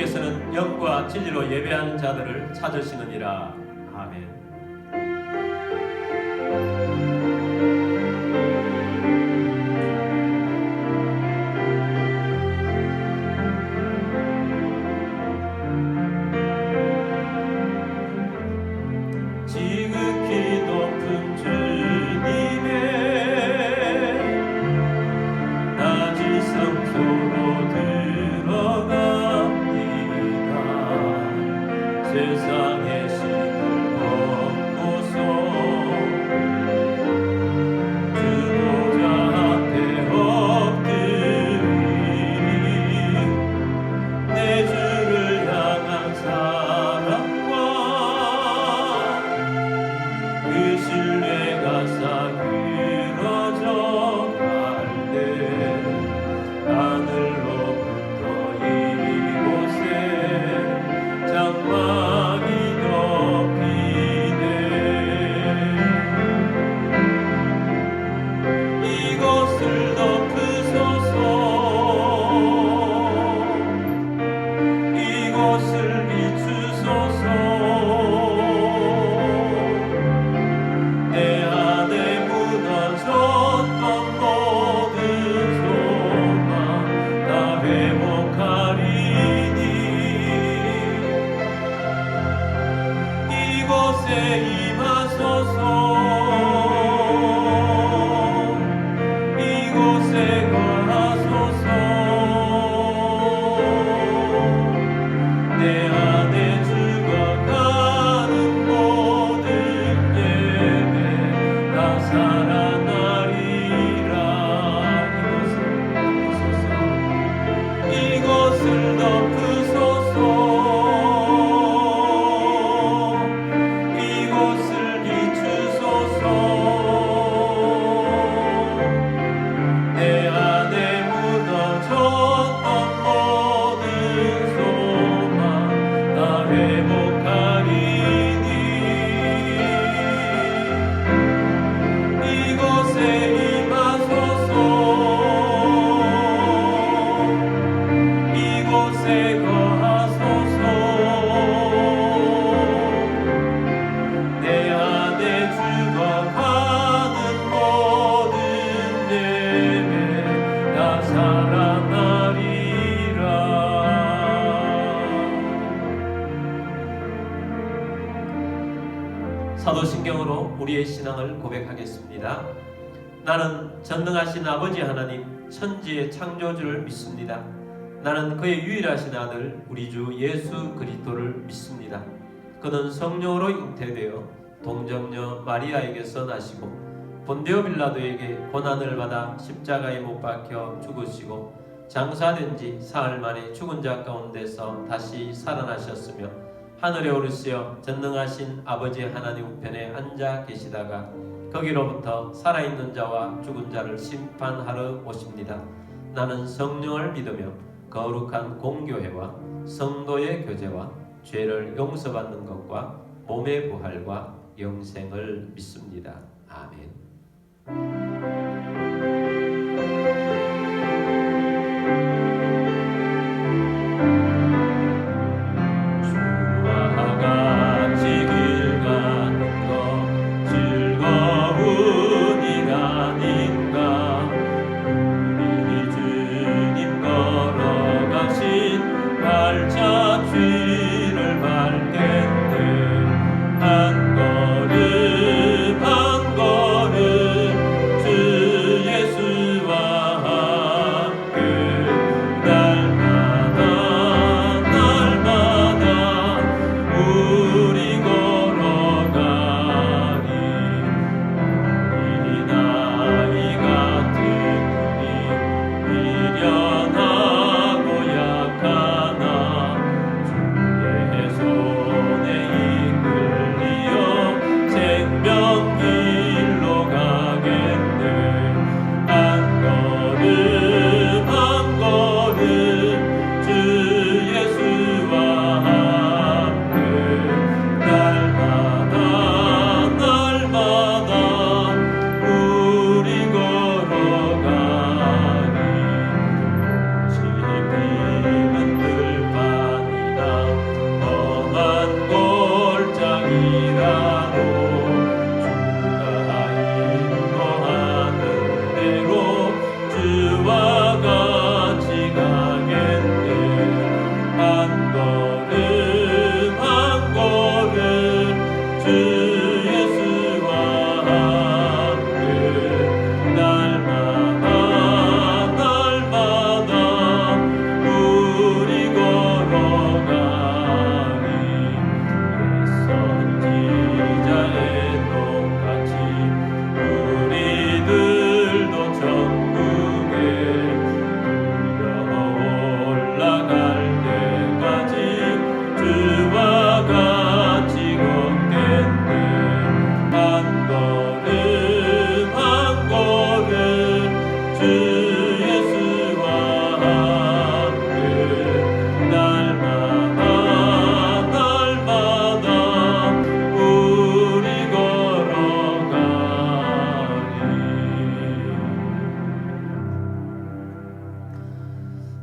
주께서는 영과 진리로 예배하는 자들을 찾으시느니라. 아멘. 지극히 높은 주님의 낮은 성소로 들어갑니다. 세상의 신을 벗고서 주 보좌 앞에 엎드리니 내 주를 향한 사랑과 그 신뢰가 싸그러져 갈 때 하늘로부터 이곳에 장막이 덮이네. 이곳을 덮으소서. 이곳을 비추소서. 내 안에 무너졌던 모든 소망 다 회복하리니 이곳에 임하소서. 이곳에 거하소서. 내 안에 죽어가는 모든 예배 다 살아나리라. 이곳을 덮으소서. 이곳을 비추소서. 내 안에 무너졌던 모든 소망 다 회복하리니 이곳에 임하소서. 이곳에 거하소서. 내 안에 죽어가는 모든 예배 다 살아나리라. 사도신경으로 우리의 신앙을 고백하겠습니다. 나는 전능하신 아버지 하나님 천지의 창조주를 믿습니다. 나는 그의 유일하신 아들 우리 주 예수 그리스도를 믿습니다. 그는 성령으로 잉태되어 동정녀 마리아에게서 나시고 본디오 빌라도에게 고난을 받아 십자가에 못 박혀 죽으시고 장사된 지 사흘 만에 죽은 자 가운데서 다시 살아나셨으며 하늘에 오르시어 전능하신 아버지 하나님 우편에 앉아 계시다가 거기로부터 살아있는 자와 죽은 자를 심판하러 오십니다. 나는 성령을 믿으며 거룩한 공교회와 성도의 교제와 죄를 용서받는 것과 몸의 부활과 영생을 믿습니다. 아멘. 주와 같이 길 가는 것 즐거운이 아닌가. 우리 주님 걸어가신 발자취를 밟겠네. 한 걸음 한 걸음 주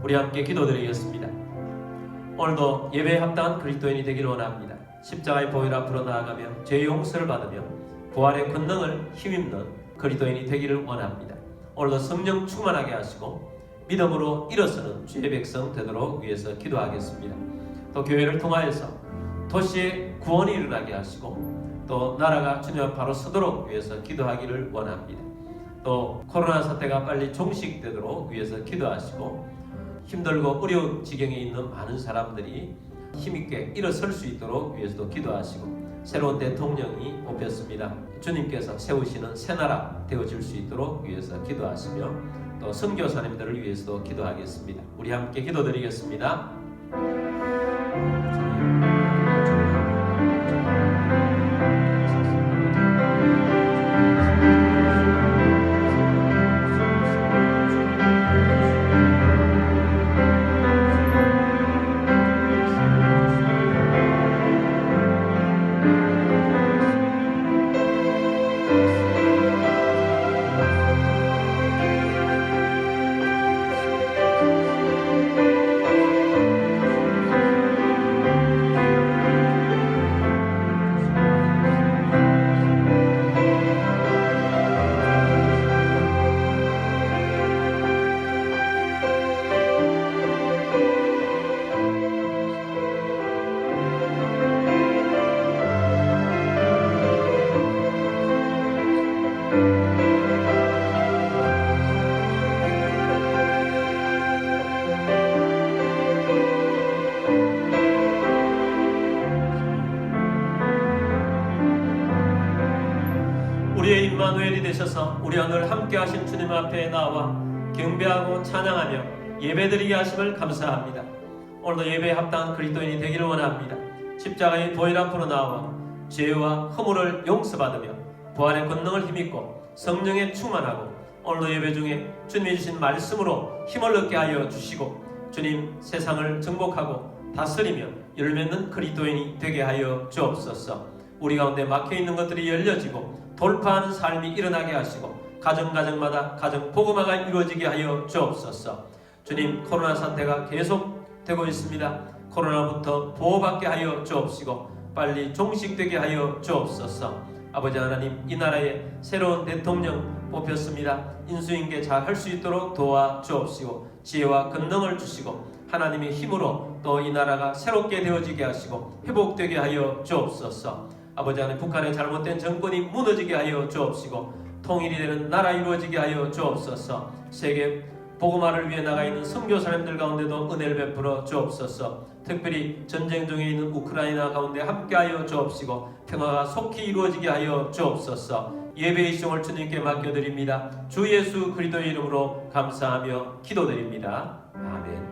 우리 함께 기도드리겠습니다. 오늘도 예배에 합당한 그리스도인이 되기를 원합니다. 십자가의 보혈 앞으로 나아가며 죄의 용서를 받으며 부활의 권능을 힘입는 그리스도인이 되기를 원합니다. 오늘도 성령 충만하게 하시고 믿음으로 일어서는 주의 백성 되도록 위해서 기도하겠습니다. 또 교회를 통하여서 도시의 구원이 일어나게 하시고 또 나라가 주님 앞 바로 서도록 위해서 기도하기를 원합니다. 또 코로나 사태가 빨리 종식되도록 위해서 기도하시고 힘들고 어려운 지경에 있는 많은 사람들이 힘있게 일어설 수 있도록 위해서도 기도하시고 새로운 대통령이 뽑혔습니다. 주님께서 세우시는 새나라 되어질 수 있도록 위해서 기도하시며 또 선교사님들을 위해서도 기도하겠습니다. 우리 함께 기도드리겠습니다. 우리의 임마누엘이 되셔서 우리와 늘 함께하신 주님 앞에 나와 경배하고 찬양하며 예배드리게 하심을 감사합니다. 오늘도 예배에 합당한 그리스도인이 되기를 원합니다. 십자가의 보혈 앞으로 나와 죄와 허물을 용서받으며 부활의 권능을 힘입고 성령에 충만하고 오늘도 예배 중에 주님이 주신 말씀으로 힘을 얻게 하여 주시고 주님 세상을 정복하고 다스리며 열매맺는 그리스도인이 되게 하여 주옵소서. 우리 가운데 막혀있는 것들이 열려지고 돌파하는 삶이 일어나게 하시고 가정마다 가정 복음화가 이루어지게 하여 주옵소서. 주님, 코로나 사태가 계속되고 있습니다. 코로나부터 보호받게 하여 주옵시고 빨리 종식되게 하여 주옵소서. 아버지 하나님, 이 나라에 새로운 대통령 뽑혔습니다. 인수인계 잘 할 수 있도록 도와 주옵시고 지혜와 권능을 주시고 하나님의 힘으로 또 이 나라가 새롭게 되어지게 하시고 회복되게 하여 주옵소서. 아버지 하나님, 북한의 잘못된 정권이 무너지게 하여 주옵시고 통일이 되는 나라 이루어지게 하여 주옵소서. 세계 복음화를 위해 나가 있는 선교사님들 가운데도 은혜를 베풀어 주옵소서. 특별히 전쟁 중에 있는 우크라이나 가운데 함께하여 주옵시고 평화가 속히 이루어지게 하여 주옵소서. 예배의 시종을 주님께 맡겨드립니다. 주 예수 그리스도의 이름으로 감사하며 기도드립니다. 아멘.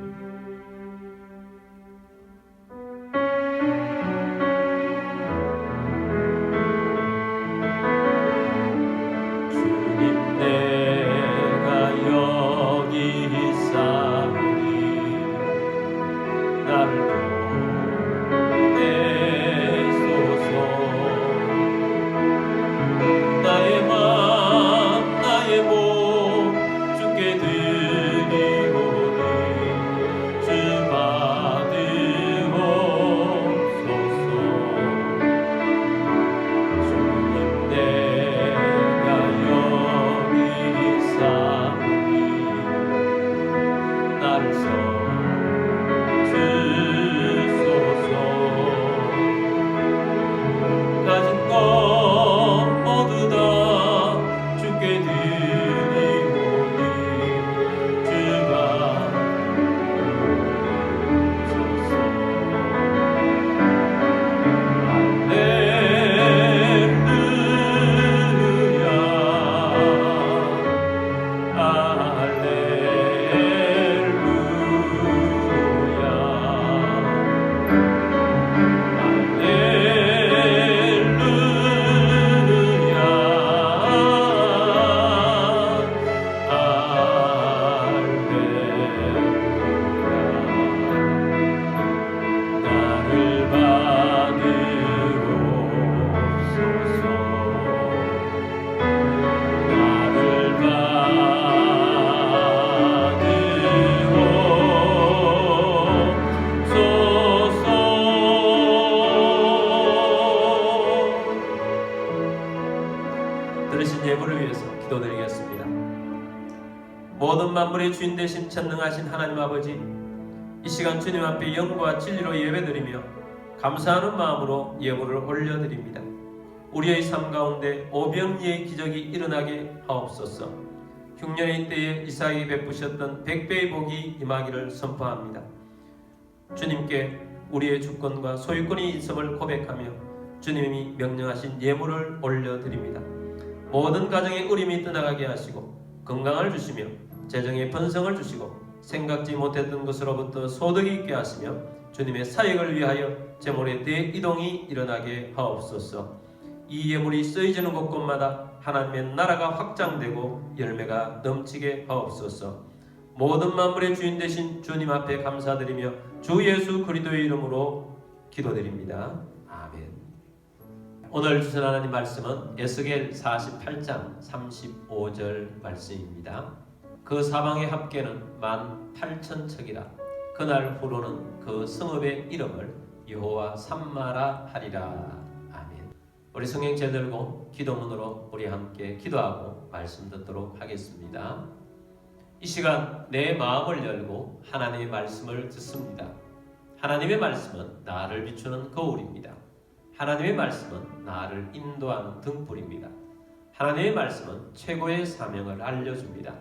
모든 만물의 주인 되신 전능하신 하나님 아버지, 이 시간 주님 앞에 영과 진리로 예배드리며 감사하는 마음으로 예물을 올려드립니다. 우리의 삶 가운데 오병이의 기적이 일어나게 하옵소서. 흉년의 때에 이삭이 베푸셨던 100배의 복이 임하기를 선포합니다. 주님께 우리의 주권과 소유권이 있음을 고백하며 주님이 명령하신 예물을 올려드립니다. 모든 가정의 어림이 떠나가게 하시고 건강을 주시며 재정의 번성을 주시고 생각지 못했던 것으로부터 소득이 있게 하시며 주님의 사역을 위하여 재물의 대이동이 일어나게 하옵소서. 이 예물이 쓰여지는 곳곳마다 하나님의 나라가 확장되고 열매가 넘치게 하옵소서. 모든 만물의 주인 되신 주님 앞에 감사드리며 주 예수 그리스도의 이름으로 기도드립니다. 아멘. 오늘 주신 하나님 말씀은 에스겔 48장 35절 말씀입니다. 그 사방의 합계는 18,000척이라. 그날 후로는 그 성읍의 이름을 여호와 삼마라 하리라. 아멘. 우리 성경책 들고 기도문으로 우리 함께 기도하고 말씀 듣도록 하겠습니다. 이 시간 내 마음을 열고 하나님의 말씀을 듣습니다. 하나님의 말씀은 나를 비추는 거울입니다. 하나님의 말씀은 나를 인도하는 등불입니다. 하나님의 말씀은 최고의 사명을 알려줍니다.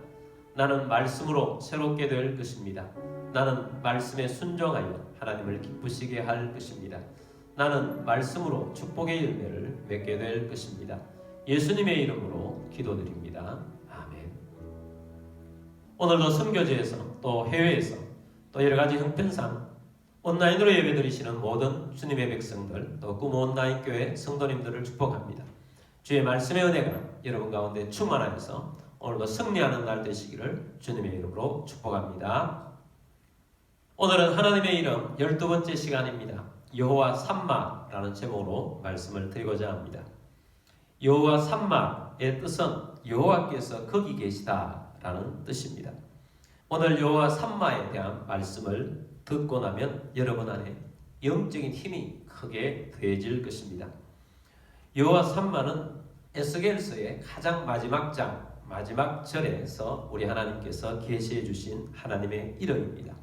나는 말씀으로 새롭게 될 것입니다. 나는 말씀에 순종하여 하나님을 기쁘시게 할 것입니다. 나는 말씀으로 축복의 열매를 맺게 될 것입니다. 예수님의 이름으로 기도드립니다. 아멘. 오늘도 선교지에서 또 해외에서 또 여러가지 형편상 온라인으로 예배드리시는 모든 주님의 백성들 또 꿈 온라인 교회 성도님들을 축복합니다. 주의 말씀의 은혜가 여러분 가운데 충만하여서 오늘도 승리하는 날 되시기를 주님의 이름으로 축복합니다. 오늘은 하나님의 이름 12번째 시간입니다. 여호와 삼마라는 제목으로 말씀을 드리고자 합니다. 여호와 삼마의 뜻은 여호와께서 거기 계시다라는 뜻입니다. 오늘 여호와 삼마에 대한 말씀을 듣고 나면 여러분 안에 영적인 힘이 크게 더해질 것입니다. 여호와 삼마는 에스겔서의 가장 마지막 장, 마지막 절에서 우리 하나님께서 계시해 주신 하나님의 이름입니다.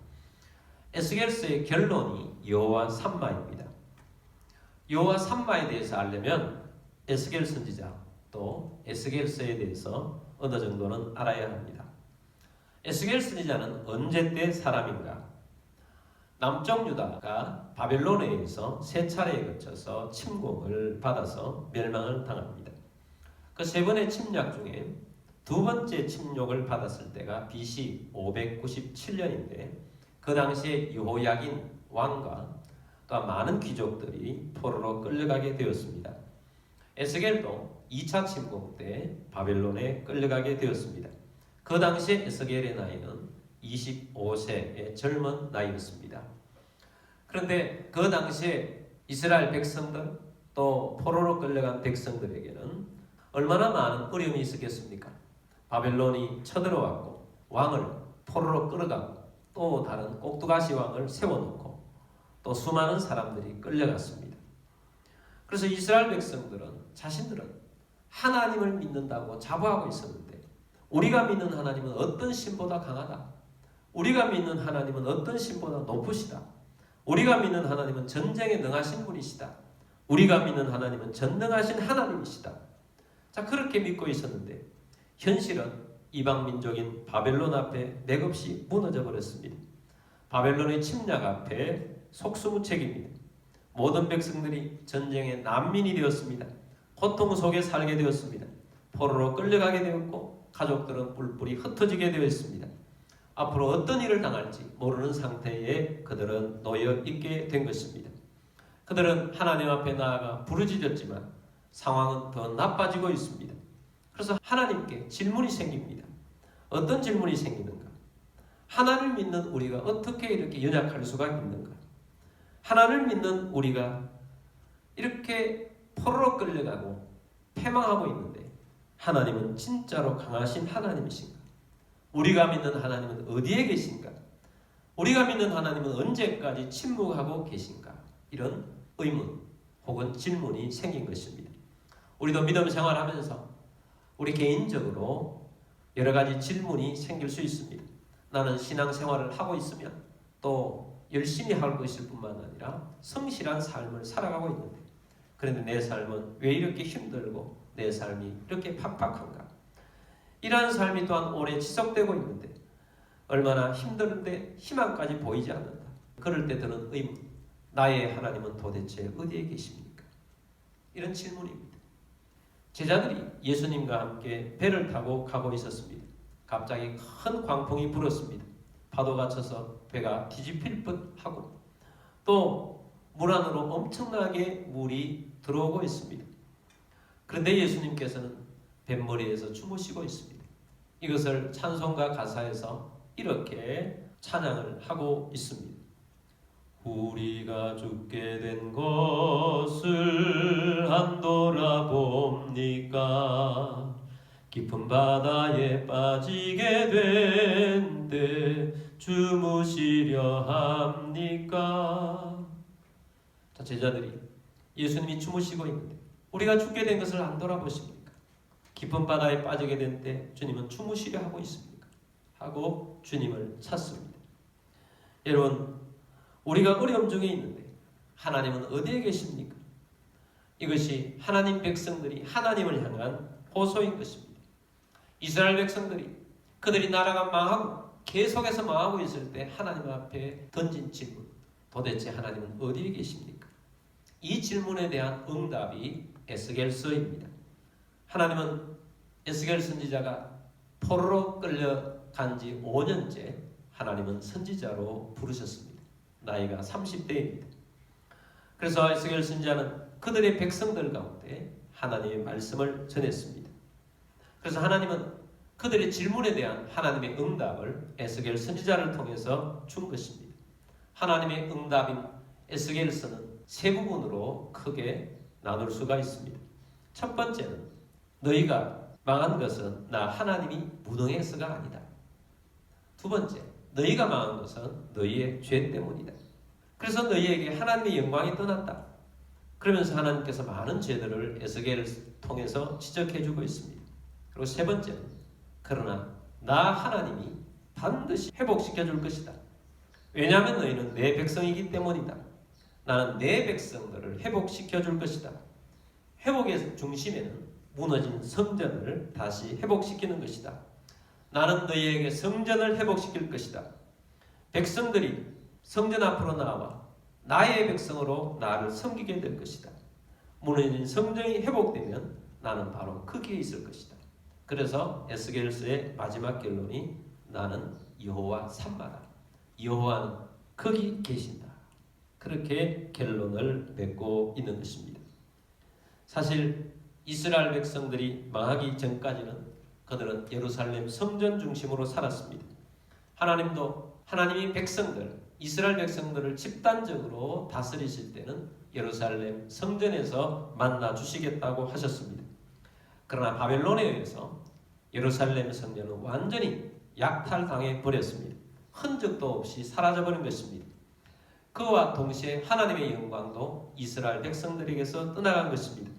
에스겔서의 결론이 여호와 삼마입니다. 여호와 삼마에 대해서 알려면 에스겔 선지자 또 에스겔서에 대해서 어느 정도는 알아야 합니다. 에스겔 선지자는 언제 때 사람인가? 남쪽 유다가 바벨론에 의해서 세 차례에 걸쳐서 침공을 받아서 멸망을 당합니다. 그 세 번의 침략 중에 두 번째 침략을 받았을 때가 BC 597년인데 그 당시에 여호야긴 왕과 또 많은 귀족들이 포로로 끌려가게 되었습니다. 에스겔도 2차 침공 때 바벨론에 끌려가게 되었습니다. 그 당시에 에스겔의 나이는 25세의 젊은 나이였습니다. 그런데 그 당시에 이스라엘 백성들 또 포로로 끌려간 백성들에게는 얼마나 많은 어려움이 있었겠습니까? 바벨론이 쳐들어왔고 왕을 포로로 끌어가고 또 다른 꼭두가시 왕을 세워놓고 또 수많은 사람들이 끌려갔습니다. 그래서 이스라엘 백성들은 자신들은 하나님을 믿는다고 자부하고 있었는데 우리가 믿는 하나님은 어떤 신보다 강하다. 우리가 믿는 하나님은 어떤 신보다 높으시다. 우리가 믿는 하나님은 전쟁에 능하신 분이시다. 우리가 믿는 하나님은 전능하신 하나님이시다. 자, 그렇게 믿고 있었는데 현실은 이방 민족인 바벨론 앞에 맥없이 무너져 버렸습니다. 바벨론의 침략 앞에 속수무책입니다. 모든 백성들이 전쟁의 난민이 되었습니다. 고통 속에 살게 되었습니다. 포로로 끌려가게 되었고 가족들은 뿔뿔이 흩어지게 되었습니다. 앞으로 어떤 일을 당할지 모르는 상태에 그들은 놓여 있게 된 것입니다. 그들은 하나님 앞에 나아가 부르짖었지만 상황은 더 나빠지고 있습니다. 그래서 하나님께 질문이 생깁니다. 어떤 질문이 생기는가? 하나님을 믿는 우리가 어떻게 이렇게 연약할 수가 있는가? 하나님을 믿는 우리가 이렇게 포로로 끌려가고 패망하고 있는데 하나님은 진짜로 강하신 하나님이신가? 우리가 믿는 하나님은 어디에 계신가? 우리가 믿는 하나님은 언제까지 침묵하고 계신가? 이런 의문 혹은 질문이 생긴 것입니다. 우리도 믿음 생활하면서 우리 개인적으로 여러 가지 질문이 생길 수 있습니다. 나는 신앙생활을 하고 있으면 또 열심히 할 것일 뿐만 아니라 성실한 삶을 살아가고 있는데, 그런데 내 삶은 왜 이렇게 힘들고 내 삶이 이렇게 팍팍한가? 이러한 삶이 또한 오래 지속되고 있는데 얼마나 힘드는데 희망까지 보이지 않는다. 그럴 때 드는 의문, 나의 하나님은 도대체 어디에 계십니까? 이런 질문입니다. 제자들이 예수님과 함께 배를 타고 가고 있었습니다. 갑자기 큰 광풍이 불었습니다. 파도가 쳐서 배가 뒤집힐 뻔하고 또 물 안으로 엄청나게 물이 들어오고 있습니다. 그런데 예수님께서는 뱃머리에서 주무시고 있습니다. 이것을 찬송가 가사에서 이렇게 찬양을 하고 있습니다. 우리가 죽게 된 것을 한돌아 봅니까? 깊은 바다에 빠지게 된데 주무시려 합니까? 자, 제자들이 예수님이 주무시고 있는데 우리가 죽게 된 것을 안 돌아보십니까? 깊은 바다에 빠지게 된 때 주님은 주무시려 하고 있습니까? 하고 주님을 찾습니다. 여러분, 우리가 어려움 중에 있는데 하나님은 어디에 계십니까? 이것이 하나님 백성들이 하나님을 향한 호소인 것입니다. 이스라엘 백성들이 그들이 나라가 망하고 계속해서 망하고 있을 때 하나님 앞에 던진 질문, 도대체 하나님은 어디에 계십니까? 이 질문에 대한 응답이 에스겔서입니다. 하나님은 에스겔 선지자가 포로로 끌려간 지 5년째 하나님은 선지자로 부르셨습니다. 나이가 30대입니다. 그래서 에스겔 선지자는 그들의 백성들 가운데 하나님의 말씀을 전했습니다. 그래서 하나님은 그들의 질문에 대한 하나님의 응답을 에스겔 선지자를 통해서 준 것입니다. 하나님의 응답인 에스겔서는 세 부분으로 크게 나눌 수가 있습니다. 첫 번째는 너희가 망한 것은 나 하나님이 무능해서가 아니다. 두 번째, 너희가 망한 것은 너희의 죄 때문이다. 그래서 너희에게 하나님의 영광이 떠났다. 그러면서 하나님께서 많은 죄들을 에스겔을 통해서 지적해주고 있습니다. 그리고 세 번째는 그러나 나 하나님이 반드시 회복시켜 줄 것이다. 왜냐하면 너희는 내 백성이기 때문이다. 나는 내 백성들을 회복시켜 줄 것이다. 회복의 중심에는 무너진 성전을 다시 회복시키는 것이다. 나는 너희에게 성전을 회복시킬 것이다. 백성들이 성전 앞으로 나와 나의 백성으로 나를 섬기게 될 것이다. 무너진 성전이 회복되면 나는 바로 거기에 있을 것이다. 그래서 에스겔서의 마지막 결론이 나는 여호와 삼마다. 여호와는 거기 계신다. 그렇게 결론을 맺고 있는 것입니다. 사실 이스라엘 백성들이 망하기 전까지는 그들은 예루살렘 성전 중심으로 살았습니다. 하나님도 하나님이 백성들, 이스라엘 백성들을 집단적으로 다스리실 때는 예루살렘 성전에서 만나 주시겠다고 하셨습니다. 그러나 바벨론에 의해서 예루살렘 성전은 완전히 약탈당해 버렸습니다. 흔적도 없이 사라져버린 것입니다. 그와 동시에 하나님의 영광도 이스라엘 백성들에게서 떠나간 것입니다.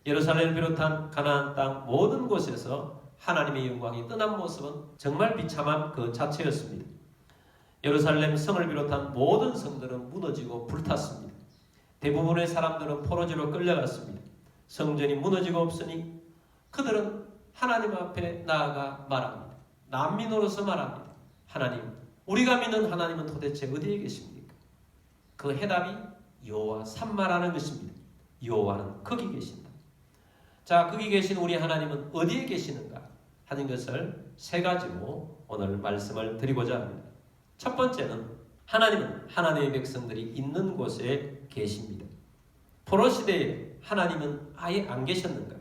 예루살렘을 비롯한 가나안 땅 모든 곳에서 하나님의 영광이 떠난 모습은 정말 비참한 그 자체였습니다. 예루살렘 성을 비롯한 모든 성들은 무너지고 불탔습니다. 대부분의 사람들은 포로지로 끌려갔습니다. 성전이 무너지고 없으니 그들은 하나님 앞에 나아가 말합니다. 난민으로서 말합니다. 하나님, 우리가 믿는 하나님은 도대체 어디에 계십니까? 그 해답이 여호와 삼마라는 것입니다. 여호와는 거기 계신다. 자, 거기 계신 우리 하나님은 어디에 계시는가 하는 것을 세 가지로 오늘 말씀을 드리고자 합니다. 첫 번째는 하나님은 하나님의 백성들이 있는 곳에 계십니다. 포로 시대에 하나님은 아예 안 계셨는가?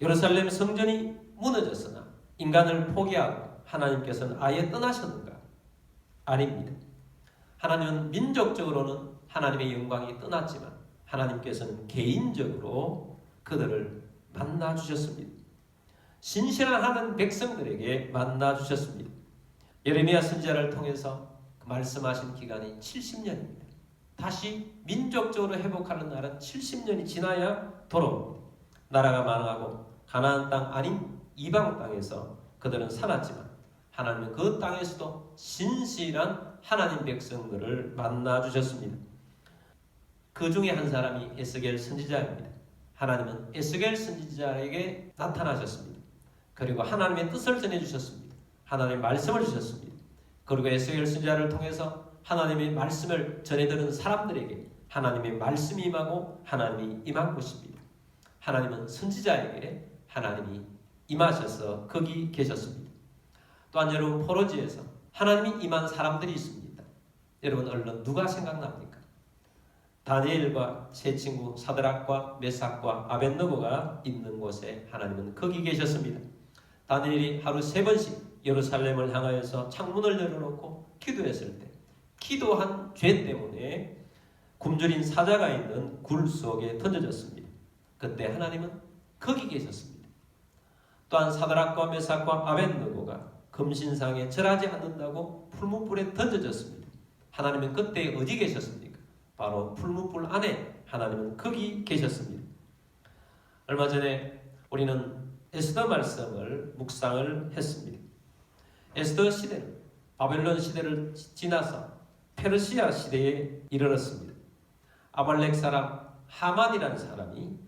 예루살렘 성전이 무너졌으나 인간을 포기하고 하나님께서는 아예 떠나셨는가? 아닙니다. 하나님은 민족적으로는 하나님의 영광이 떠났지만 하나님께서는 개인적으로 그들을 만나 주셨습니다. 신실한 하는 백성들에게 만나 주셨습니다. 예레미야 선지자를 통해서 말씀하신 기간이 70년입니다. 다시 민족적으로 회복하는 날은 70년이 지나야 돌아옵니다. 나라가 망하고 가나안 땅 아닌 이방 땅에서 그들은 살았지만 하나님은 그 땅에서도 신실한 하나님 백성들을 만나 주셨습니다. 그 중에 한 사람이 에스겔 선지자입니다. 하나님은 에스겔 선지자에게 나타나셨습니다. 그리고 하나님의 뜻을 전해주셨습니다. 하나님의 말씀을 주셨습니다. 그리고 에스겔 선지자를 통해서 하나님의 말씀을 전해드는 사람들에게 하나님의 말씀이 임하고 하나님이 임한 것입니다. 하나님은 선지자에게 하나님이 임하셔서 거기 계셨습니다. 또한 여러분, 포로지에서 하나님이 임한 사람들이 있습니다. 여러분, 얼른 누가 생각납니까? 다니엘과 세 친구 사드락과 메삭과 아벳느고가 있는 곳에 하나님은 거기 계셨습니다. 다니엘이 하루 3번씩 예루살렘을 향하여서 창문을 열어놓고 기도했을 때 기도한 죄 때문에 굶주린 사자가 있는 굴 속에 던져졌습니다. 그때 하나님은 거기 계셨습니다. 또한 사드락과 메삭과 아벳느고가 금신상에 절하지 않는다고 풀무불에 던져졌습니다. 하나님은 그때 어디 계셨습니까? 바로 풀무불 안에 하나님은 거기 계셨습니다. 얼마 전에 우리는 에스더 말씀을 묵상을 했습니다. 에스더 시대는 바벨론 시대를 지나서 페르시아 시대에 이르렀습니다. 아말렉 사람 하만이라는 사람이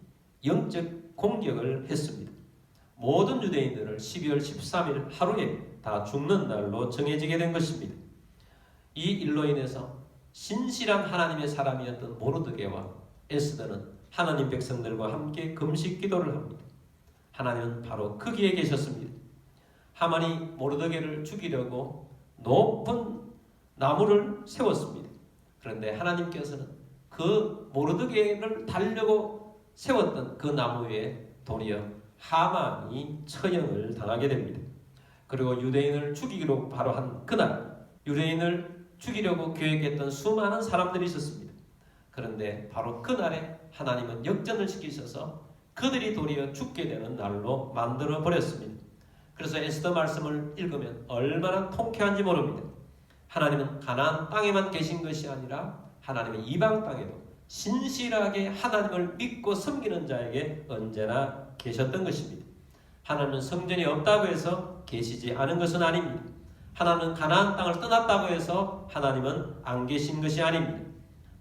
영적 공격을 했습니다. 모든 유대인들을 12월 13일 하루에 다 죽는 날로 정해지게 된 것입니다. 이 일로 인해서 신실한 하나님의 사람이었던 모르드게와 에스더는 하나님 백성들과 함께 금식 기도를 합니다. 하나님은 바로 거기에 계셨습니다. 하만이 모르드게를 죽이려고 높은 나무를 세웠습니다. 그런데 하나님께서는 그 모르드게를 달려고 세웠던 그 나무 위에 도리어 하만이 처형을 당하게 됩니다. 그리고 유대인을 죽이기로 바로 한 그날 유대인을 죽이려고 계획했던 수많은 사람들이 있었습니다. 그런데 바로 그날에 하나님은 역전을 시키셔서 그들이 도리어 죽게 되는 날로 만들어 버렸습니다. 그래서 에스더 말씀을 읽으면 얼마나 통쾌한지 모릅니다. 하나님은 가나안 땅에만 계신 것이 아니라 하나님의 이방 땅에도 신실하게 하나님을 믿고 섬기는 자에게 언제나 계셨던 것입니다. 하나님은 성전이 없다고 해서 계시지 않은 것은 아닙니다. 하나님은 가나안 땅을 떠났다고 해서 하나님은 안 계신 것이 아닙니다.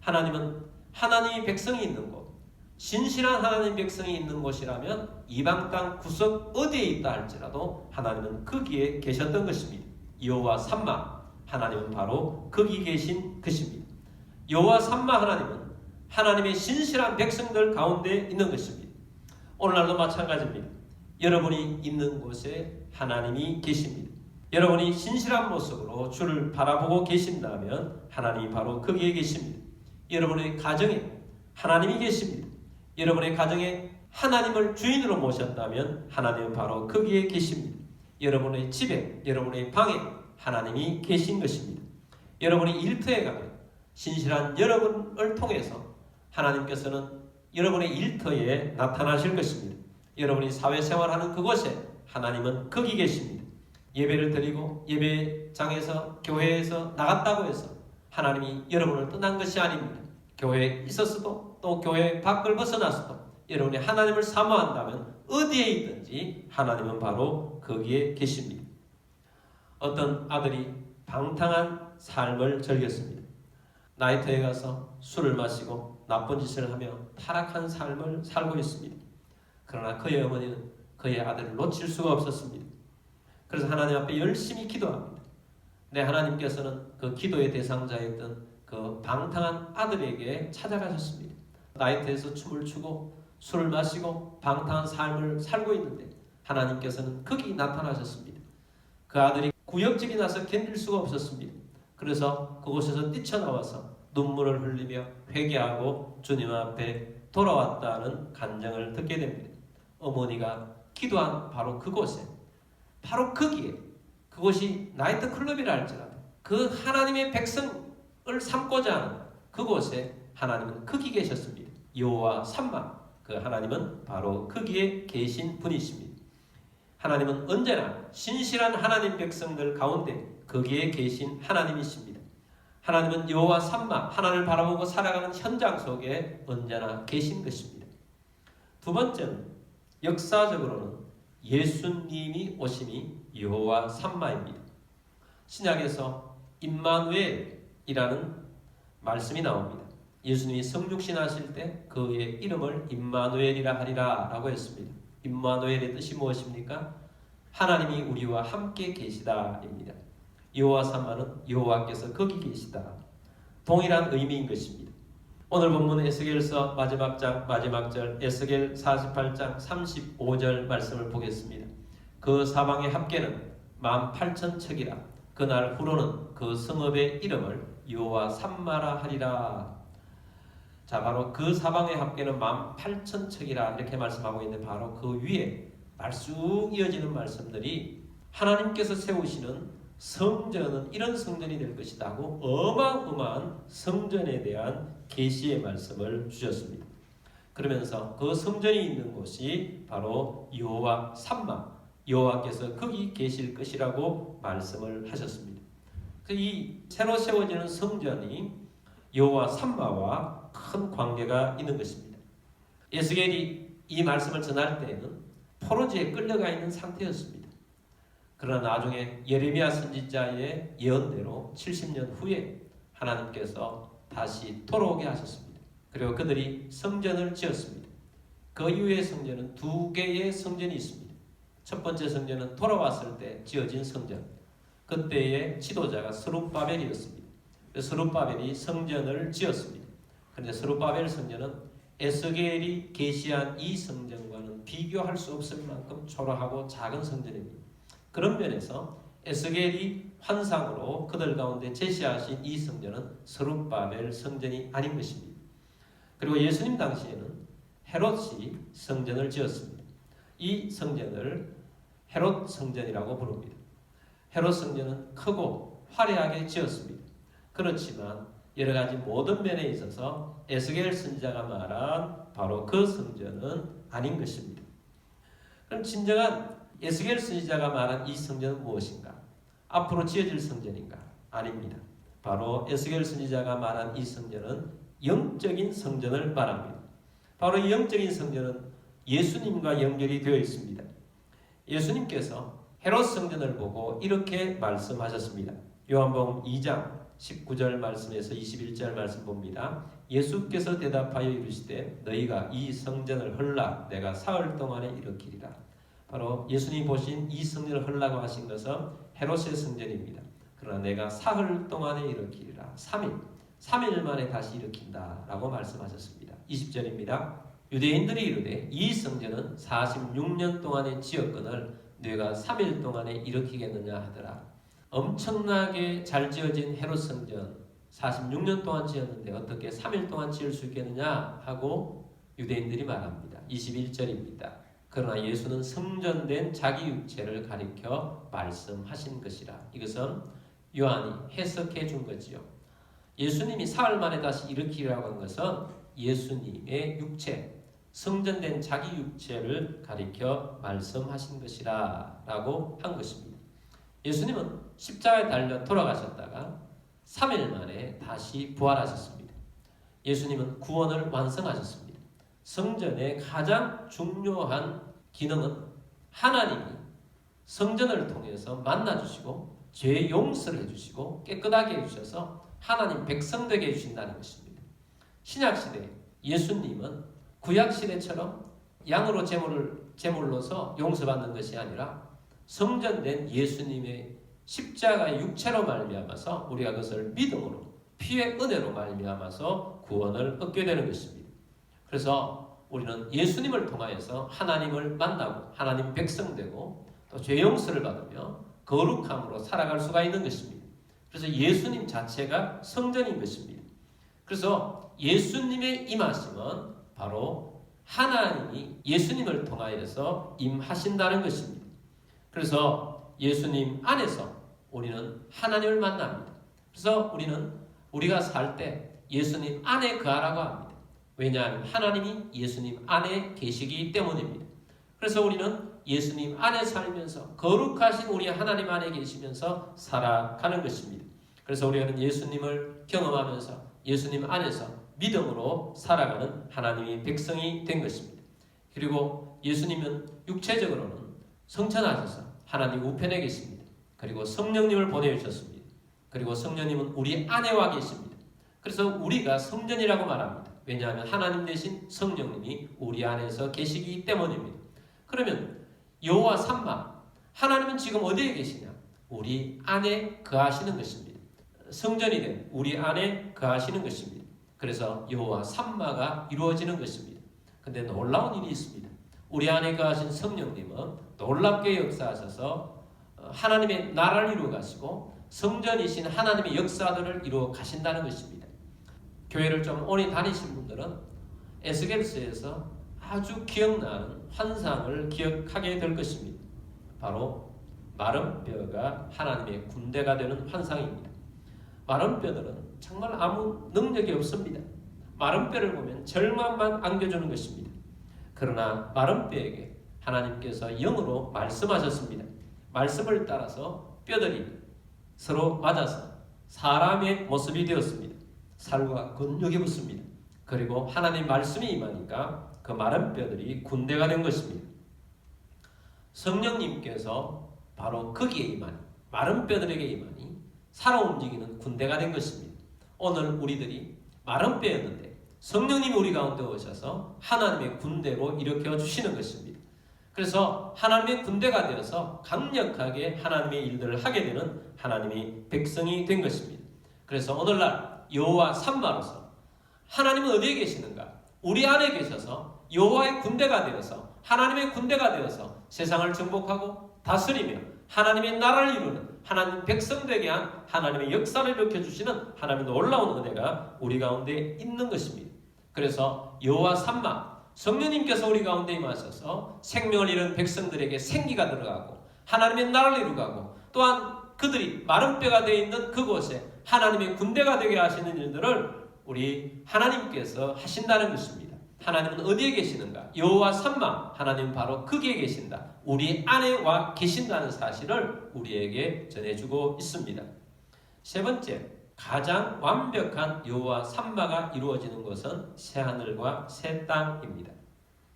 하나님은 하나님의 백성이 있는 곳, 신실한 하나님 백성이 있는 곳이라면 이방 땅 구석 어디에 있다 할지라도 하나님은 거기에 계셨던 것입니다. 여호와 삼마 하나님은 바로 거기 계신 것입니다. 여호와 삼마 하나님은 하나님의 신실한 백성들 가운데 있는 것입니다. 오늘날도 마찬가지입니다. 여러분이 있는 곳에 하나님이 계십니다. 여러분이 신실한 모습으로 주를 바라보고 계신다면 하나님이 바로 거기에 계십니다. 여러분의 가정에 하나님이 계십니다. 여러분의 가정에 하나님을 주인으로 모셨다면 하나님은 바로 거기에 계십니다. 여러분의 집에, 여러분의 방에 하나님이 계신 것입니다. 여러분이 일터에 가면 신실한 여러분을 통해서 하나님께서는 여러분의 일터에 나타나실 것입니다. 여러분이 사회생활하는 그곳에 하나님은 거기 계십니다. 예배를 드리고 예배장에서 교회에서 나갔다고 해서 하나님이 여러분을 떠난 것이 아닙니다. 교회에 있었어도 또 교회 밖을 벗어났어도 여러분이 하나님을 사모한다면 어디에 있든지 하나님은 바로 거기에 계십니다. 어떤 아들이 방탕한 삶을 즐겼습니다. 나이트에 가서 술을 마시고 나쁜 짓을 하며 타락한 삶을 살고 있습니다. 그러나 그의 어머니는 그의 아들을 놓칠 수가 없었습니다. 그래서 하나님 앞에 열심히 기도합니다. 네, 하나님께서는 그 기도의 대상자였던 그 방탕한 아들에게 찾아가셨습니다. 나이트에서 춤을 추고 술을 마시고 방탕한 삶을 살고 있는데 하나님께서는 거기 나타나셨습니다. 그 아들이 구역질이 나서 견딜 수가 없었습니다. 그래서 그곳에서 뛰쳐나와서 눈물을 흘리며 회개하고 주님 앞에 돌아왔다는 간증을 듣게 됩니다. 어머니가 기도한 바로 그곳에, 바로 거기에, 그곳이 나이트클럽이라 할지라도 그 하나님의 백성을 삼고자 하는 그곳에 하나님은 거기 계셨습니다. 여호와 삼마, 그 하나님은 바로 거기에 계신 분이십니다. 하나님은 언제나 신실한 하나님 백성들 가운데 거기에 계신 하나님이십니다. 하나님은 여호와 삼마, 하나님을 바라보고 살아가는 현장 속에 언제나 계신 것입니다. 두 번째는 역사적으로는 예수님이 오심이 여호와 삼마입니다. 신약에서 임마누엘이라는 말씀이 나옵니다. 예수님이 성육신 하실 때 그의 이름을 임마누엘이라 하리라 라고 했습니다. 임마누엘의 뜻이 무엇입니까? 하나님이 우리와 함께 계시다입니다. 여호와 삼마는 여호와께서 거기 계시다, 동일한 의미인 것입니다. 오늘 본문 에스겔서 마지막 장 마지막 절 에스겔 48장 35절 말씀을 보겠습니다. 그 사방의 합계는 18,000척이라. 그날 후로는 그 성읍의 이름을 여호와 삼마라 하리라. 자, 바로 그 사방의 합계는 18,000척이라 이렇게 말씀하고 있는데, 바로 그 위에 쭉 이어지는 말씀들이 하나님께서 세우시는 성전은 이런 성전이 될 것이다 하고 어마어마한 성전에 대한 계시의 말씀을 주셨습니다. 그러면서 그 성전이 있는 곳이 바로 여호와 삼마, 여호와께서 거기 계실 것이라고 말씀을 하셨습니다. 이 새로 세워지는 성전이 여호와 삼마와 큰 관계가 있는 것입니다. 에스겔이 이 말씀을 전할 때에는 포로지에 끌려가 있는 상태였습니다. 그러나 나중에 예레미야 선지자의 예언대로 70년 후에 하나님께서 다시 돌아오게 하셨습니다. 그리고 그들이 성전을 지었습니다. 그 이후의 성전은 두 개의 성전이 있습니다. 첫 번째 성전은 돌아왔을 때 지어진 성전, 그때의 지도자가 스룹바벨이었습니다. 스룹바벨이 성전을 지었습니다. 그런데 스룹바벨 성전은 에스겔이 계시한 이 성전과는 비교할 수 없을 만큼 초라하고 작은 성전입니다. 그런 면에서 에스겔이 환상으로 그들 가운데 제시하신 이 성전은 스룹바벨 성전이 아닌 것입니다. 그리고 예수님 당시에는 헤롯이 성전을 지었습니다. 이 성전을 헤롯 성전이라고 부릅니다. 헤롯 성전은 크고 화려하게 지었습니다. 그렇지만 여러 가지 모든 면에 있어서 에스겔 선지자가 말한 바로 그 성전은 아닌 것입니다. 그럼 진정한 에스겔 선지자가 말한 이 성전은 무엇인가? 앞으로 지어질 성전인가? 아닙니다. 바로 에스겔 선지자가 말한 이 성전은 영적인 성전을 말합니다. 바로 이 영적인 성전은 예수님과 연결이 되어 있습니다. 예수님께서 헤롯 성전을 보고 이렇게 말씀하셨습니다. 요한복음 2장 19절 말씀에서 21절 말씀 봅니다. 예수께서 대답하여 이르시되 너희가 이 성전을 헐라 내가 사흘 동안에 일으키리라. 바로 예수님이 보신 이 성전을 헐라고 하신 것은 헤롯의 성전입니다. 그러나 내가 사흘 동안에 일으키리라. 3일 만에 다시 일으킨다 라고 말씀하셨습니다. 20절입니다. 유대인들이 이르되 이 성전은 46년 동안에 지었거늘 네가 3일 동안에 일으키겠느냐 하더라. 엄청나게 잘 지어진 헤롯 성전 46년 동안 지었는데 어떻게 3일 동안 지을 수 있겠느냐 하고 유대인들이 말합니다. 21절입니다. 그러나 예수는 성전된 자기 육체를 가리켜 말씀하신 것이라. 이것은 요한이 해석해 준 거지요. 예수님이 사흘 만에 다시 일으키라고 한 것은 예수님의 육체, 성전된 자기 육체를 가리켜 말씀하신 것이라 라고 한 것입니다. 예수님은 십자가에 달려 돌아가셨다가 3일 만에 다시 부활하셨습니다. 예수님은 구원을 완성하셨습니다. 성전의 가장 중요한 기능은 하나님이 성전을 통해서 만나주시고 죄 용서를 해주시고 깨끗하게 해주셔서 하나님 백성 되게 해주신다는 것입니다. 신약시대 예수님은 구약시대처럼 양으로 제물로서 용서받는 것이 아니라 성전된 예수님의 십자가의 육체로 말미암아서 우리가 그것을 믿음으로 피의 은혜로 말미암아서 구원을 얻게 되는 것입니다. 그래서 우리는 예수님을 통하여서 하나님을 만나고 하나님 백성 되고 또 죄 용서를 받으며 거룩함으로 살아갈 수가 있는 것입니다. 그래서 예수님 자체가 성전인 것입니다. 그래서 예수님의 임하심은 바로 하나님이 예수님을 통하여서 임하신다는 것입니다. 그래서 예수님 안에서 우리는 하나님을 만납니다. 그래서 우리가 살 때 예수님 안에 거하라고 합니다. 왜냐하면 하나님이 예수님 안에 계시기 때문입니다. 그래서 우리는 예수님 안에 살면서 거룩하신 우리 하나님 안에 계시면서 살아가는 것입니다. 그래서 우리는 예수님을 경험하면서 예수님 안에서 믿음으로 살아가는 하나님의 백성이 된 것입니다. 그리고 예수님은 육체적으로는 성천하셔서 하나님 우편에 계십니다. 그리고 성령님을 보내주셨습니다. 그리고 성령님은 우리 안에와 계십니다. 그래서 우리가 성전이라고 말합니다. 왜냐하면 하나님 대신 성령님이 우리 안에서 계시기 때문입니다. 그러면 여호와 삼마, 하나님은 지금 어디에 계시냐? 우리 안에 거하시는 것입니다. 성전이 된 우리 안에 거하시는 것입니다. 그래서 여호와 삼마가 이루어지는 것입니다. 근데 놀라운 일이 있습니다. 우리 안에 거하신 성령님은 놀랍게 역사하셔서 하나님의 나라를 이루어 가시고 성전이신 하나님의 역사들을 이루어 가신다는 것입니다. 교회를 좀 오래 다니신 분들은 에스겔서에서 아주 기억나는 환상을 기억하게 될 것입니다. 바로 마른 뼈가 하나님의 군대가 되는 환상입니다. 마른 뼈들은 정말 아무 능력이 없습니다. 마른 뼈를 보면 절망만 안겨주는 것입니다. 그러나 마른 뼈에게 하나님께서 영으로 말씀하셨습니다. 말씀을 따라서 뼈들이 서로 맞아서 사람의 모습이 되었습니다. 살과 근육이 붙습니다. 그리고 하나님 말씀이 임하니까 그 마른 뼈들이 군대가 된 것입니다. 성령님께서 바로 거기에 임하니, 마른 뼈들에게 임하니 살아 움직이는 군대가 된 것입니다. 오늘 우리들이 마른 뼈였는데 성령님이 우리 가운데 오셔서 하나님의 군대로 일으켜 주시는 것입니다. 그래서 하나님의 군대가 되어서 강력하게 하나님의 일들을 하게 되는 하나님의 백성이 된 것입니다. 그래서 오늘날 여호와 삼마로서 하나님은 어디에 계시는가? 우리 안에 계셔서 여호와의 군대가 되어서 하나님의 군대가 되어서 세상을 정복하고 다스리며 하나님의 나라를 이루는 하나님 백성되게 한 하나님의 역사를 일으켜주시는 하나님의 놀라운 은혜가 우리 가운데 있는 것입니다. 그래서 여호와 삼마, 성령님께서 우리 가운데 임하셔서 생명을 잃은 백성들에게 생기가 들어가고 하나님의 나라를 이루고 또한 그들이 마른 뼈가 되어 있는 그곳에 하나님의 군대가 되게 하시는 일들을 우리 하나님께서 하신다는 것입니다. 하나님은 어디에 계시는가? 여호와 삼마, 하나님은 바로 거기에 계신다. 우리 안에 와 계신다는 사실을 우리에게 전해주고 있습니다. 세 번째, 가장 완벽한 여호와 삼마가 이루어지는 것은 새하늘과 새 땅입니다.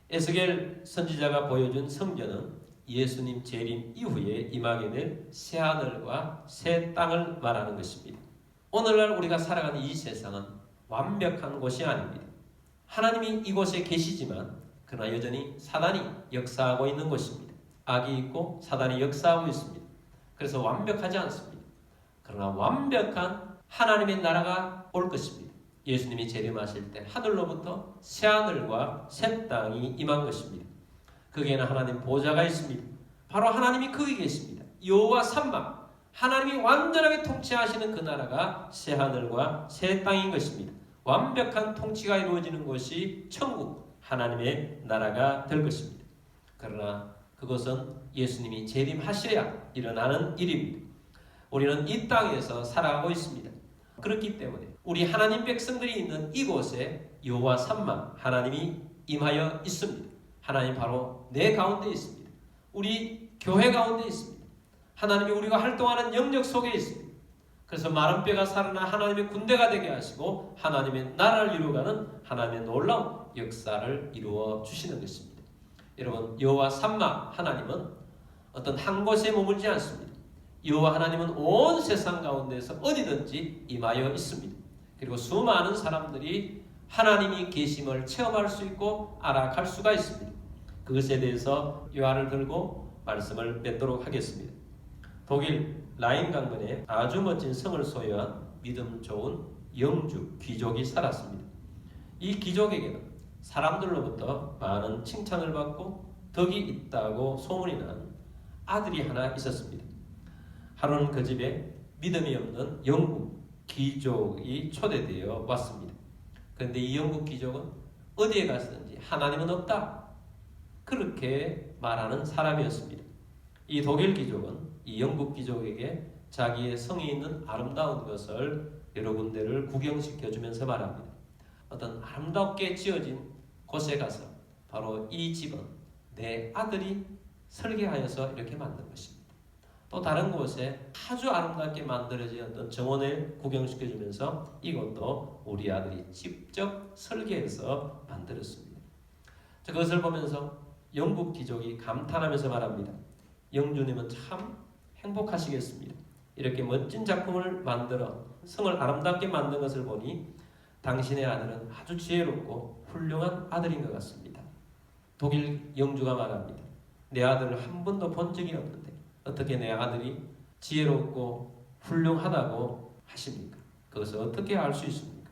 에스겔 선지자가 보여준 성전은 예수님 재림 이후에 임하게 될 새하늘과 새 땅을 말하는 것입니다. 오늘날 우리가 살아가는 이 세상은 완벽한 곳이 아닙니다. 하나님이 이곳에 계시지만 그러나 여전히 사단이 역사하고 있는 곳입니다. 악이 있고 사단이 역사하고 있습니다. 그래서 완벽하지 않습니다. 그러나 완벽한 하나님의 나라가 올 것입니다. 예수님이 재림하실 때 하늘로부터 새하늘과 새 땅이 임한 것입니다. 거기에는 하나님 보좌가 있습니다. 바로 하나님이 거기 계십니다. 여호와 삼마, 하나님이 완전하게 통치하시는 그 나라가 새하늘과 새 땅인 것입니다. 완벽한 통치가 이루어지는 것이 천국, 하나님의 나라가 될 것입니다. 그러나 그것은 예수님이 재림하셔야 일어나는 일입니다. 우리는 이 땅에서 살아가고 있습니다. 그렇기 때문에 우리 하나님 백성들이 있는 이곳에 여호와 삼마, 하나님이 임하여 있습니다. 하나님 바로 내 가운데 있습니다. 우리 교회 가운데 있습니다. 하나님이 우리가 활동하는 영역 속에 있습니다. 그래서 마른 뼈가 살아나 하나님의 군대가 되게 하시고 하나님의 나라를 이루어가는 하나님의 놀라운 역사를 이루어 주시는 것입니다. 여러분, 여호와 삼마 하나님은 어떤 한 곳에 머물지 않습니다. 여호와 하나님은 온 세상 가운데서 어디든지 임하여 있습니다. 그리고 수많은 사람들이 하나님이 계심을 체험할 수 있고 알아갈 수가 있습니다. 그것에 대해서 요한을 들고 말씀을 맺도록 하겠습니다. 독일 라인 강변에 아주 멋진 성을 소유한 믿음 좋은 영주 귀족이 살았습니다. 이 귀족에게는 사람들로부터 많은 칭찬을 받고 덕이 있다고 소문이 난 아들이 하나 있었습니다. 하루는 그 집에 믿음이 없는 영국 귀족이 초대되어 왔습니다. 그런데 이 영국 귀족은 어디에 갔든지 하나님은 없다, 그렇게 말하는 사람이었습니다. 이 독일 귀족은 이 영국 귀족에게 자기의 성이 있는 아름다운 것을 여러 군데를 구경시켜주면서 말합니다. 어떤 아름답게 지어진 곳에 가서 바로 이 집은 내 아들이 설계하여서 이렇게 만든 것입니다. 또 다른 곳에 아주 아름답게 만들어진 어떤 정원을 구경시켜주면서 이것도 우리 아들이 직접 설계해서 만들었습니다. 그것을 보면서 영국 귀족이 감탄하면서 말합니다. 영주님은 참 행복하시겠습니다. 이렇게 멋진 작품을 만들어 성을 아름답게 만든 것을 보니 당신의 아들은 아주 지혜롭고 훌륭한 아들인 것 같습니다. 독일 영주가 말합니다. 내 아들을 한 번도 본 적이 없는데 어떻게 내 아들이 지혜롭고 훌륭하다고 하십니까? 그것을 어떻게 알 수 있습니까?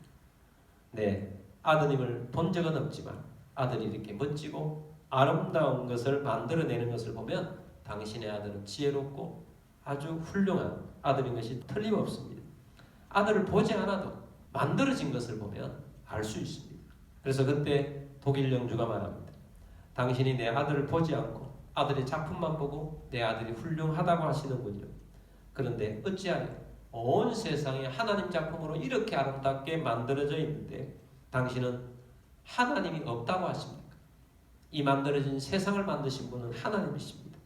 네, 아드님을 본 적은 없지만 아들이 이렇게 멋지고 아름다운 것을 만들어내는 것을 보면 당신의 아들은 지혜롭고 아주 훌륭한 아들인 것이 틀림없습니다. 아들을 보지 않아도 만들어진 것을 보면 알 수 있습니다. 그래서 그때 독일 영주가 말합니다. 당신이 내 아들을 보지 않고 아들의 작품만 보고 내 아들이 훌륭하다고 하시는군요. 그런데 어찌하여 온 세상에 하나님 작품으로 이렇게 아름답게 만들어져 있는데 당신은 하나님이 없다고 하십니까? 이 만들어진 세상을 만드신 분은 하나님이십니다.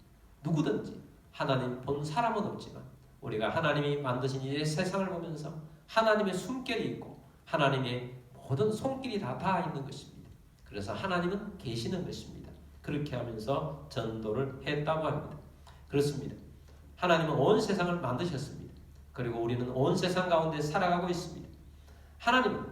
누구든지 하나님 본 사람은 없지만 우리가 하나님이 만드신 이 세상을 보면서 하나님의 숨결이 있고 하나님의 모든 손길이 다 닿아 있는 것입니다. 그래서 하나님은 계시는 것입니다. 그렇게 하면서 전도를 했다고 합니다. 그렇습니다. 하나님은 온 세상을 만드셨습니다. 그리고 우리는 온 세상 가운데 살아가고 있습니다. 하나님은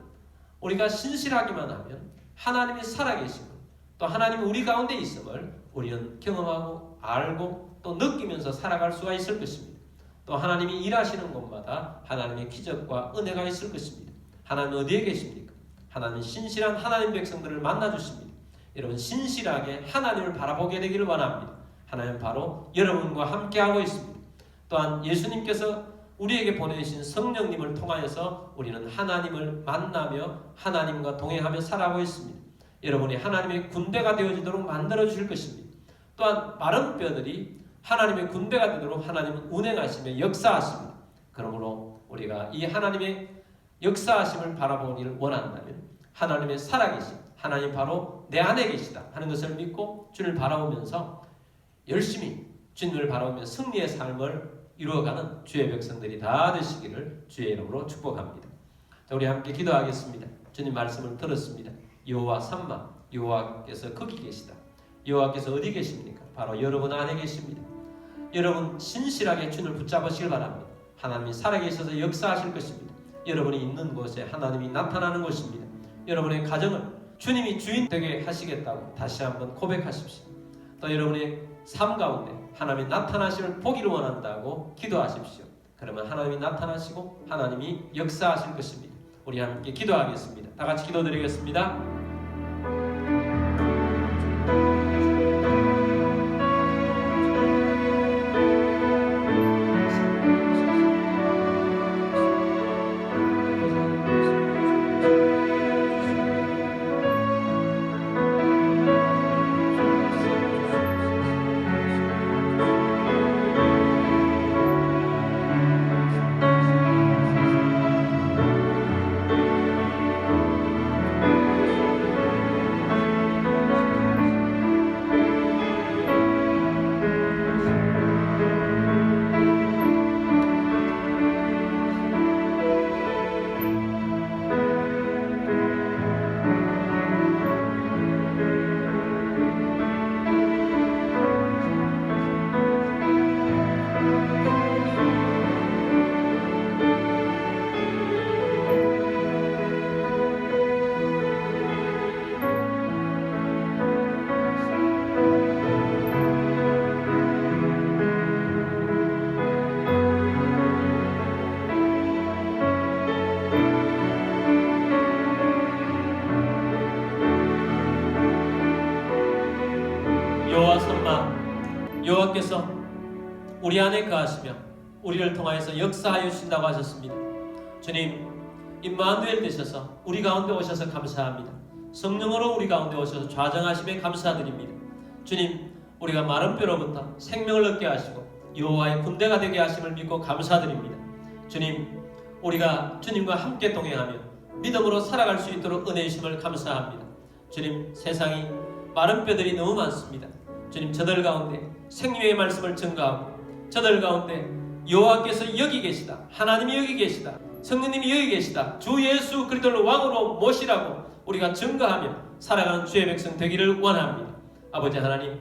우리가 신실하기만 하면 하나님이 살아계심을 또 하나님이 우리 가운데 있음을 우리는 경험하고 알고 또 느끼면서 살아갈 수가 있을 것입니다. 또 하나님이 일하시는 곳마다 하나님의 기적과 은혜가 있을 것입니다. 하나님은 어디에 계십니까? 하나님은 신실한 하나님 백성들을 만나주십니다. 여러분 신실하게 하나님을 바라보게 되기를 원합니다. 하나님은 바로 여러분과 함께하고 있습니다. 또한 예수님께서 우리에게 보내신 성령님을 통하여서 우리는 하나님을 만나며 하나님과 동행하며 살아가고 있습니다. 여러분이 하나님의 군대가 되어지도록 만들어 주실 것입니다. 또한 마른 뼈들이 하나님의 군대가 되도록 하나님은 운행하시며 역사하십니다. 그러므로 우리가 이 하나님의 역사하심을 바라보기를 원한다면 하나님의 살아계심, 하나님 바로 내 안에 계시다 하는 것을 믿고 주를 바라보면서 열심히 주님을 바라보며 승리의 삶을 이루어가는 주의 백성들이 다 되시기를 주의 이름으로 축복합니다. 자, 우리 함께 기도하겠습니다. 주님 말씀을 들었습니다. 여호와 삼마, 여호와께서 거기 계시다. 여호와께서 어디 계십니까? 바로 여러분 안에 계십니다. 여러분 신실하게 주님을 붙잡으시길 바랍니다. 하나님이 살아계셔서 역사하실 것입니다. 여러분이 있는 곳에 하나님이 나타나는 것입니다. 여러분의 가정을 주님이 주인 되게 하시겠다고 다시 한번 고백하십시오. 또 여러분의 삶 가운데 하나님이 나타나심을 보기를 원한다고 기도하십시오. 그러면 하나님이 나타나시고 하나님이 역사하실 것입니다. 우리 함께 기도하겠습니다. 다 같이 기도드리겠습니다. 여호와 삼마, 여호와께서 우리 안에 거하시며 우리를 통하여서 역사하여 주신다고 하셨습니다. 주님, 임마누엘 되셔서 우리 가운데 오셔서 감사합니다. 성령으로 우리 가운데 오셔서 좌정하심에 감사드립니다. 주님, 우리가 마른 뼈로부터 생명을 얻게 하시고 여호와의 군대가 되게 하심을 믿고 감사드립니다. 주님, 우리가 주님과 함께 동행하며 믿음으로 살아갈 수 있도록 은혜 주심을 감사합니다. 주님, 세상이 마른 뼈들이 너무 많습니다. 주님, 저들 가운데 생명의 말씀을 증거하고 저들 가운데 여호와께서 여기 계시다, 하나님이 여기 계시다, 성령님이 여기 계시다, 주 예수 그리스도를 왕으로 모시라고 우리가 증거하며 살아가는 주의 백성 되기를 원합니다. 아버지 하나님,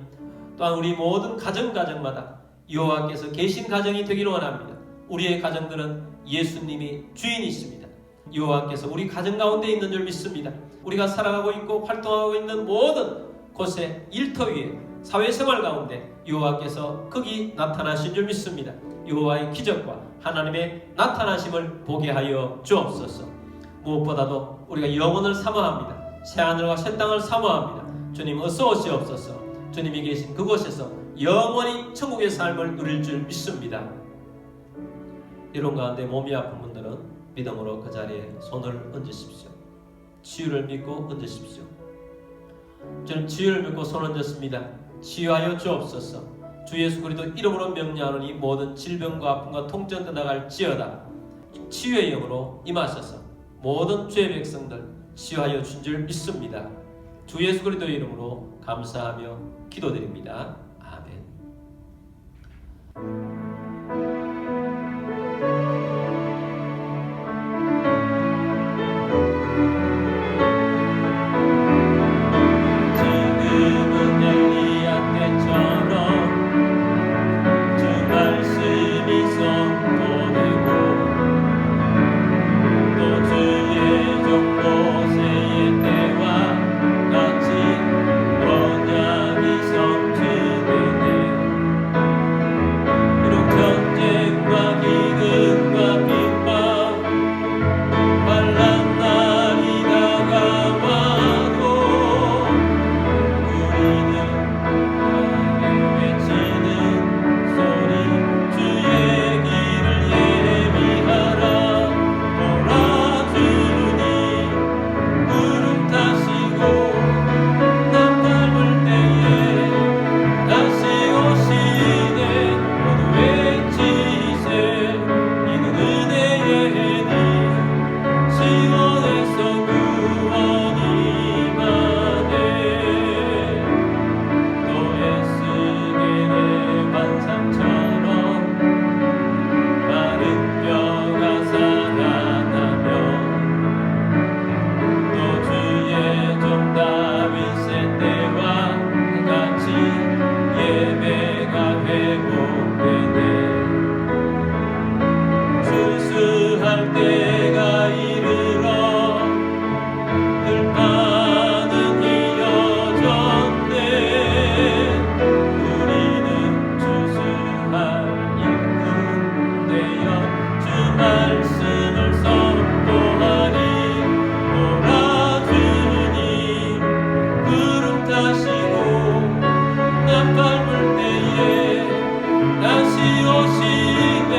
또한 우리 모든 가정마다 여호와께서 계신 가정이 되기를 원합니다. 우리의 가정들은 예수님이 주인이십니다. 여호와께서 우리 가정 가운데 있는 줄 믿습니다. 우리가 살아가고 있고 활동하고 있는 모든 곳에, 일터 위에, 사회생활 가운데 여호와께서 거기 나타나신 줄 믿습니다. 여호와의 기적과 하나님의 나타나심을 보게 하여 주옵소서. 무엇보다도 우리가 영원을 사모합니다. 새하늘과 새 땅을 사모합니다. 주님 어서 오시옵소서. 주님이 계신 그곳에서 영원히 천국의 삶을 누릴 줄 믿습니다. 이런 가운데 몸이 아픈 분들은 믿음으로 그 자리에 손을 얹으십시오. 치유를 믿고 얹으십시오. 저는 치유를 믿고 손 얹었습니다. 치유하여 주옵소서. 주 예수 그리스도 이름으로 명령하노니 모든 질병과 아픔과 통증 떠나갈지어다. 치유의 영으로 임하셔서 모든 주의 백성들 치유하여 준 줄 믿습니다. 주 예수 그리스도의 이름으로 감사하며 기도드립니다. 아멘. 지금은 엘리야 때처럼 주 말씀이 선포되고 또 주의 종 모세의 때와 같이 언약이 성취되네. 비록 전쟁과 기근과 핍박 환난 날이 다가와도 우리는 나를 외치는 소리 주의 길을 예비하라. 돌아주니 구름 타시고 난 밟을 때에 다시 오시네. 모두 외치세 이는 은혜의 해니 시온에서 구원이 임하네. 또 에스겔의 환상처럼 마른 뼈가 살아나며 또 주의 종 다윗의 때와 같이 예배가 회복되네. 추수할 때가 이르러 들판은 이어졌네. 우리는 추수할 일꾼 되어 주 말씀을 선포하리. 돌아주니 구름 타시고 난 밟을 때에 다시 오시네.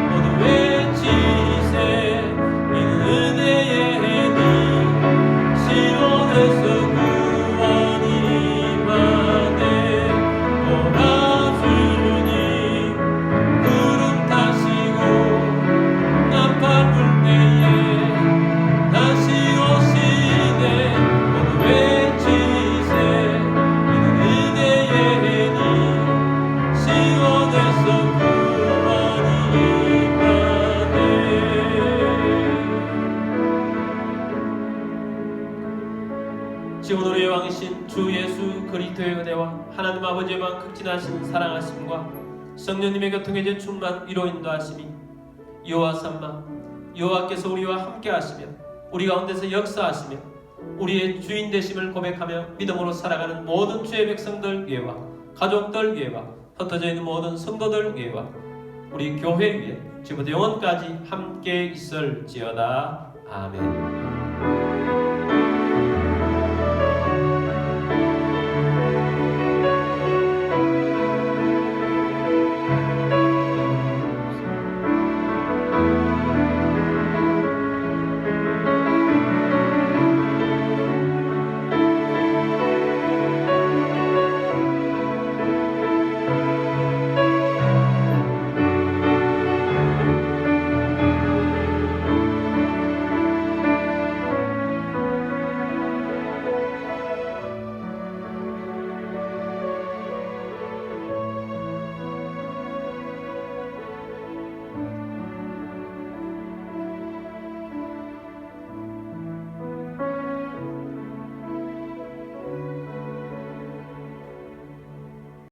모두 외치세 이는 은혜의 해니 시온에서 구원이 임하네. 돌아주니 구름 타시고 난 밟을 때에 다시 오시네. 모두 외치세 이는 은혜의 해니 시온에서 구원이 임하네. 지금 우리의 왕이신 주 예수 그리스도의 은혜와 하나님 아버지의 방 극진하신 사랑하심과 성령님의 교통의 충만 위로 인도하심이 여호와 삼마 여호와께서 우리와 함께 하시며 우리 가운데서 역사하시며 우리의 주인 되심을 고백하며 믿음으로 살아가는 모든 주의 백성들 위에와 가족들 위에와 흩어져 있는 모든 성도들 위에와 우리 교회 위에 지금부터 영원까지 함께 있을지어다. 아멘.